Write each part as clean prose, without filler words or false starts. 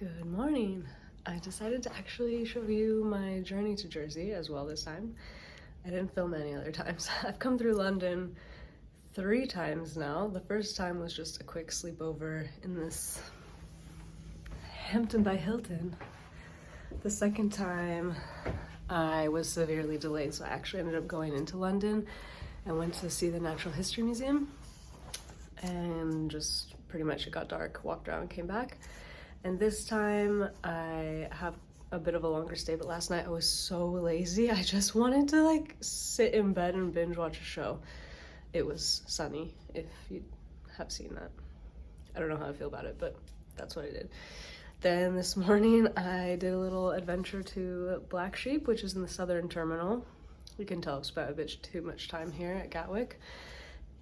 Good morning. I decided to actually show you my journey to Jersey as well this time. I didn't film any other times. I've come through London 3 times now. The first time was just a quick sleepover in this Hampton by Hilton. The second time I was severely delayed, so I actually ended up going into London and went to see the Natural History Museum, and just pretty much it got dark, walked around, came back. And this time I have a bit of a longer stay, but last night I was so lazy. I just wanted to sit in bed and binge watch a show. It was sunny, if you have seen that. I don't know how I feel about it, but that's what I did. Then this morning I did a little adventure to Black Sheep, which is in the southern terminal. You can tell I've spent a bit too much time here at Gatwick.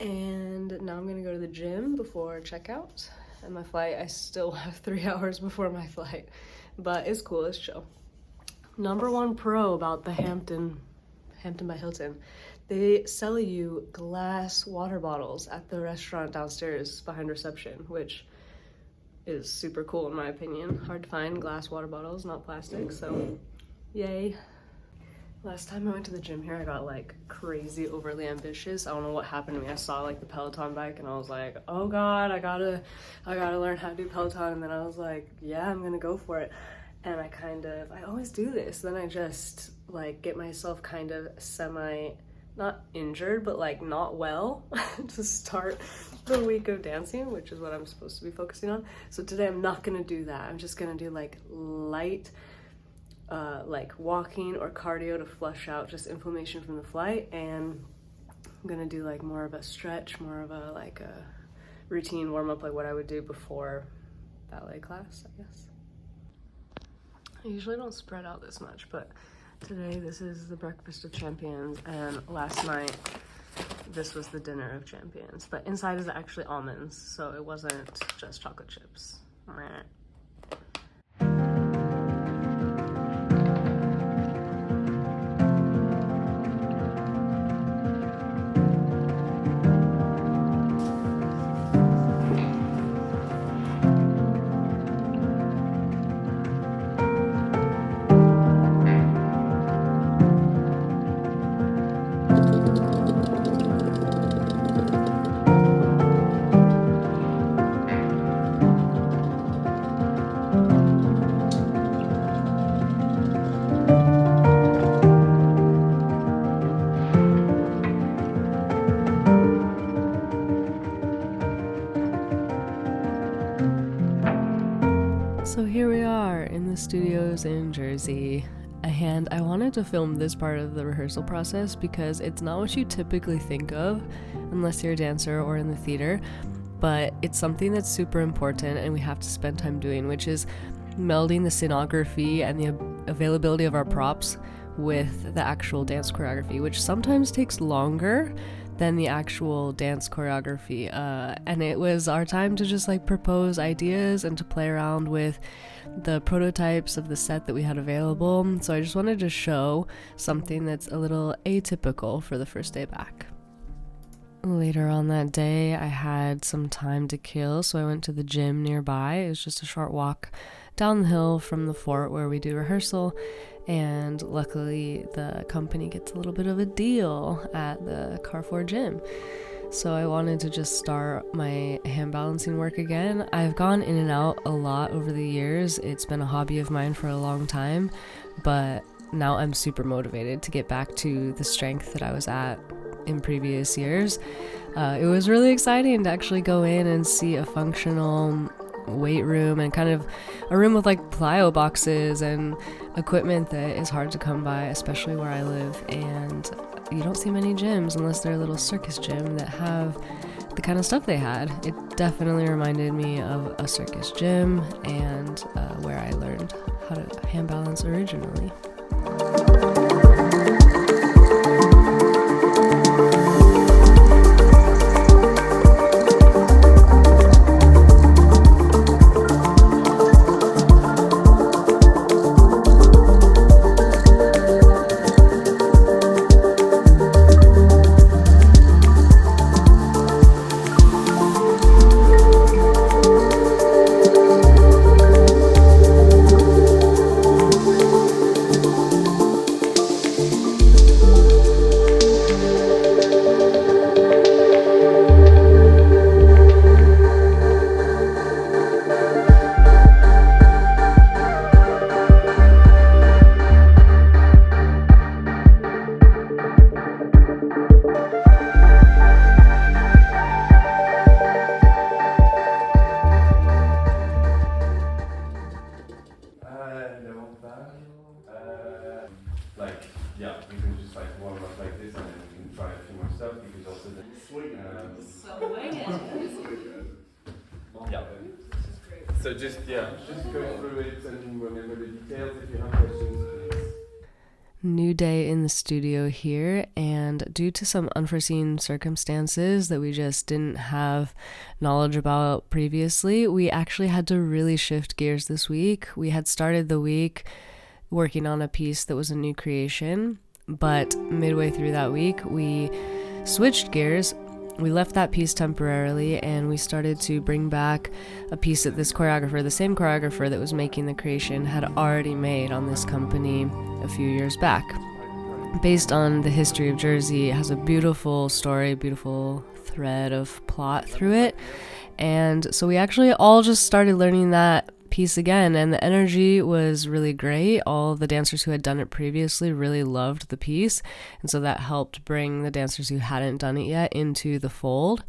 And now I'm gonna go to the gym before checkout. And my flight, I still have 3 hours before my flight, but it's cool, it's chill. Number one pro about the Hampton by Hilton, they sell you glass water bottles at the restaurant downstairs behind reception, which is super cool in my opinion. Hard to find glass water bottles, not plastic, so yay. Last time I went to the gym here, I got crazy overly ambitious. I don't know what happened to me. I saw the Peloton bike and I was like, oh God, I gotta learn how to do Peloton. And then I was like, yeah, I'm gonna go for it. And I always do this. Then I just get myself kind of not injured, but not well to start the week of dancing, which is what I'm supposed to be focusing on. So today I'm not gonna do that. I'm just gonna do light, walking or cardio to flush out just inflammation from the flight, and I'm gonna do more of a stretch, more of a a routine warm-up, what I would do before ballet class, I guess. I usually don't spread out this much, but today this is the breakfast of champions, and last night this was the dinner of champions, but inside is actually almonds, so it wasn't just chocolate chips. Meh. So here we are in the studios in Jersey, and I wanted to film this part of the rehearsal process because it's not what you typically think of unless you're a dancer or in the theater, but it's something that's super important and we have to spend time doing, which is melding the scenography and the availability of our props with the actual dance choreography, which sometimes takes longer than the actual dance choreography, and it was our time to just propose ideas and to play around with the prototypes of the set that we had available. So I just wanted to show something that's a little atypical for the first day back. Later on that day I had some time to kill, so I went to the gym nearby. It was just a short walk down the hill from the fort where we do rehearsal, and luckily the company gets a little bit of a deal at the Carrefour gym. So I wanted to just start my hand balancing work again. I've gone in and out a lot over the years. It's been a hobby of mine for a long time, but now I'm super motivated to get back to the strength that I was at in previous years. It was really exciting to actually go in and see a functional weight room and kind of a room with plyo boxes and equipment that is hard to come by, especially where I live. And you don't see many gyms unless they're a little circus gym that have the kind of stuff they had. It definitely reminded me of a circus gym and where I learned how to hand balance originally. So just go through it and remember the details. If you have questions, please. New day in the studio here, and due to some unforeseen circumstances that we just didn't have knowledge about previously, we actually had to really shift gears this week. We had started the week working on a piece that was a new creation, but midway through that week, we switched gears. We left that piece temporarily and we started to bring back a piece that this choreographer, the same choreographer that was making the creation, had already made on this company a few years back. Based on the history of Jersey, it has a beautiful story, beautiful thread of plot through it. And so we actually all just started learning that piece again, and the energy was really great. All the dancers who had done it previously really loved the piece, and so that helped bring the dancers who hadn't done it yet into the fold.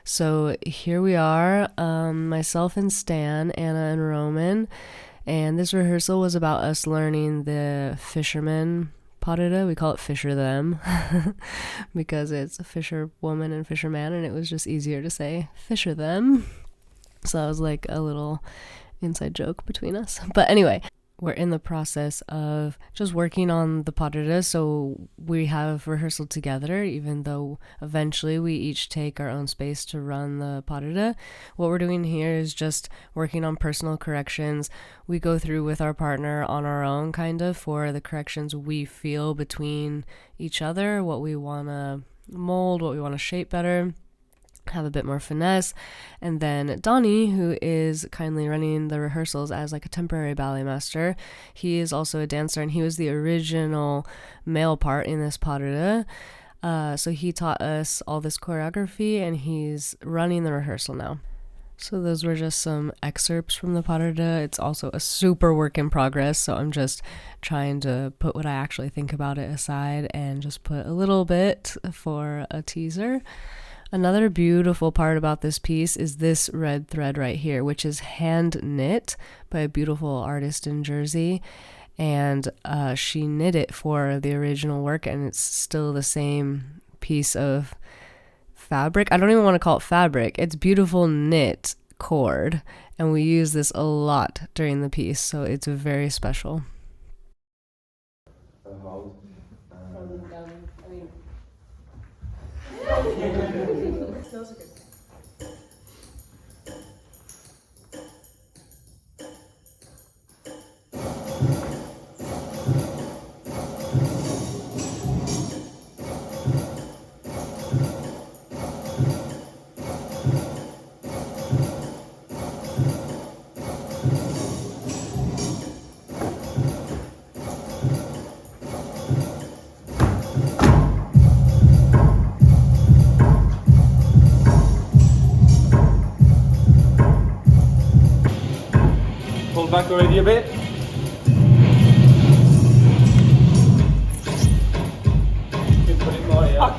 So here we are, myself and Stan, Anna and Roman, and this rehearsal was about us learning the fisherman parida. We call it fisher them because it's a fisher woman and fisher man, and it was just easier to say fisher them. So that was like a little inside joke between us. But anyway, we're in the process of just working on the parida, so we have rehearsal together, even though eventually we each take our own space to run the parida. What we're doing here is just working on personal corrections. We go through with our partner on our own, kind of, for the corrections we feel between each other, what we want to mold, what we want to shape better, have a bit more finesse. And then Donnie, who is kindly running the rehearsals as like a temporary ballet master, he is also a dancer, and he was the original male part in this parida. So he taught us all this choreography, and he's running the rehearsal now. So those were just some excerpts from the parida. It's also a super work in progress, so I'm just trying to put what I actually think about it aside and just put a little bit for a teaser. Another beautiful part about this piece is this red thread right here, which is hand knit by a beautiful artist in Jersey. And she knit it for the original work, and it's still the same piece of fabric. I don't even want to call it fabric. It's beautiful knit cord, and we use this a lot during the piece, so it's very special. Smells good. Pull back already a bit. You can put it more, yeah.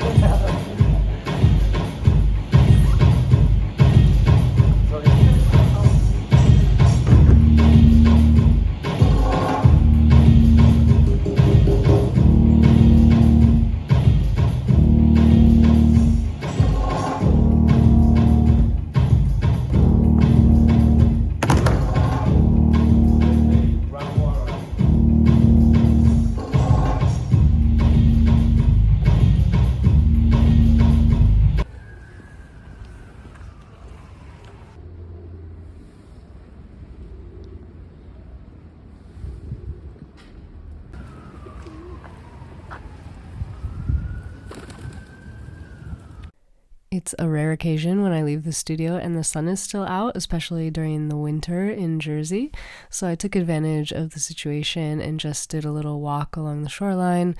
It's a rare occasion when I leave the studio and the sun is still out, especially during the winter in Jersey. So I took advantage of the situation and just did a little walk along the shoreline,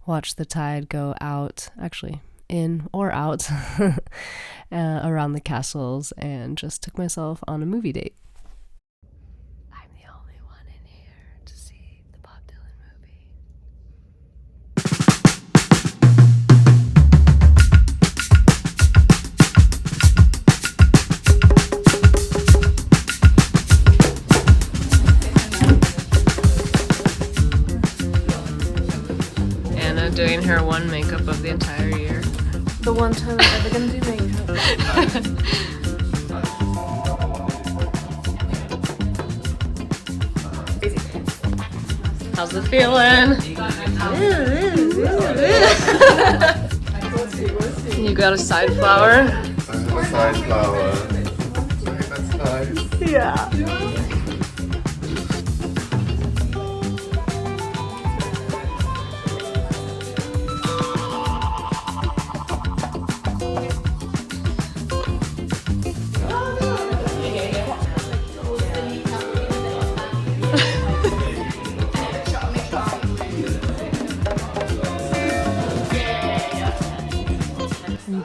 watched the tide go out, actually in or out, around the castles, and just took myself on a movie date. I'm the only one in here to see the Bob Dylan movie. Doing her one makeup of the entire year. The one time I'm ever gonna do makeup. How's it feeling? You got a side flower? I have a side flower. That's nice. Yeah.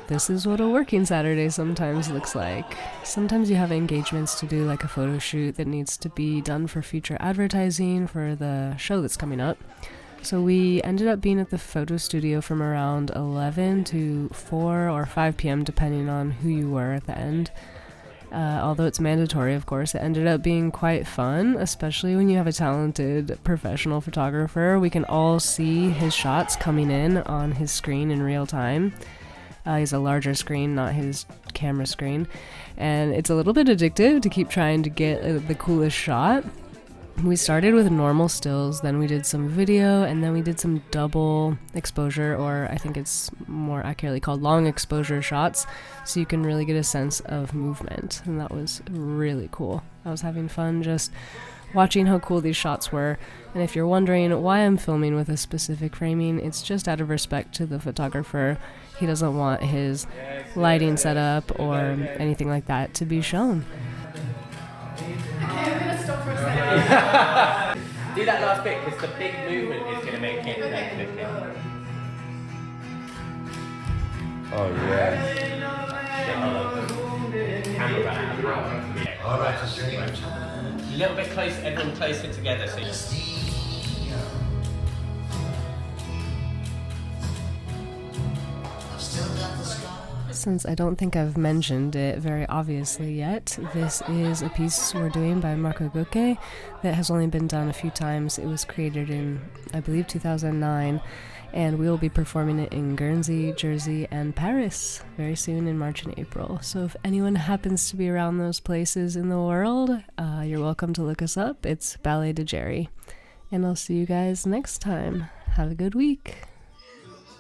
This is what a working Saturday sometimes looks like. Sometimes you have engagements to do, like a photo shoot that needs to be done for future advertising for the show that's coming up. So we ended up being at the photo studio from around 11 to 4 or 5 p.m. depending on who you were at the end. Although it's mandatory, of course, it ended up being quite fun, especially when you have a talented professional photographer. We can all see his shots coming in on his screen in real time. He's a larger screen, not his camera screen. And it's a little bit addictive to keep trying to get the coolest shot. We started with normal stills, then we did some video, and then we did some double exposure, or I think it's more accurately called long exposure shots, so you can really get a sense of movement. And that was really cool. I was having fun just watching how cool these shots were. And if you're wondering why I'm filming with a specific framing, it's just out of respect to the photographer. He doesn't want his lighting set up or anything like that to be shown. Okay, I'm gonna stop for a second. Do that last bit because the big movement is going to make it like Oh yeah. camera back. Alright, a little bit closer, everyone closer together so you Since I don't think I've mentioned it very obviously yet, this is a piece we're doing by Marco Gocche that has only been done a few times. It was created in, I believe, 2009, and we will be performing it in Guernsey, Jersey, and Paris very soon in March and April. So if anyone happens to be around those places in the world, you're welcome to look us up. It's Ballet de Jerry. And I'll see you guys next time. Have a good week.